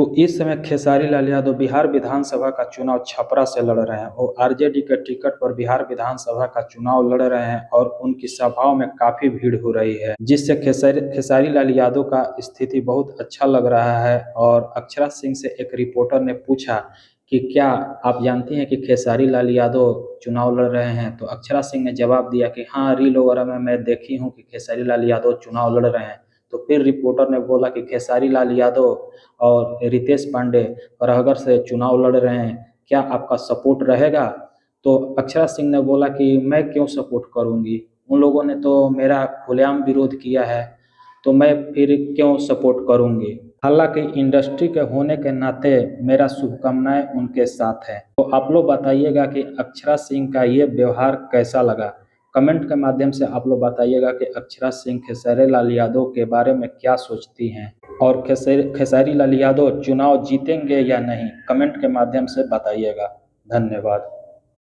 तो इस समय खेसारी लाल यादव बिहार विधानसभा का चुनाव छपरा से लड़ रहे हैं और आरजेडी के टिकट पर बिहार विधानसभा का चुनाव लड़ रहे हैं और उनकी सभाओं में काफी भीड़ हो रही है, जिससे खेसारी लाल यादव का स्थिति बहुत अच्छा लग रहा है। और अक्षरा सिंह से एक रिपोर्टर ने पूछा कि क्या आप जानती हैं कि खेसारी लाल यादव चुनाव लड़ रहे हैं, तो अक्षरा सिंह ने जवाब दिया कि हाँ, रील वगैरह में मैं देखी हूँ कि खेसारी लाल यादव चुनाव लड़ रहे हैं। तो फिर रिपोर्टर ने बोला कि खेसारी लाल यादव और रितेश पांडे रायगढ़ से चुनाव लड़ रहे हैं, क्या आपका सपोर्ट रहेगा? तो अक्षरा सिंह ने बोला कि मैं क्यों सपोर्ट करूंगी, उन लोगों ने तो मेरा खुलेआम विरोध किया है, तो मैं फिर क्यों सपोर्ट करूंगी। हालांकि इंडस्ट्री के होने के नाते मेरा शुभकामनाएं उनके साथ है। तो आप लोग बताइएगा कि अक्षरा सिंह का ये व्यवहार कैसा लगा। कमेंट के माध्यम से आप लोग बताइएगा कि अक्षरा सिंह खेसारी लाल यादव के बारे में क्या सोचती हैं और खेसारी लाल यादव चुनाव जीतेंगे या नहीं, कमेंट के माध्यम से बताइएगा। धन्यवाद।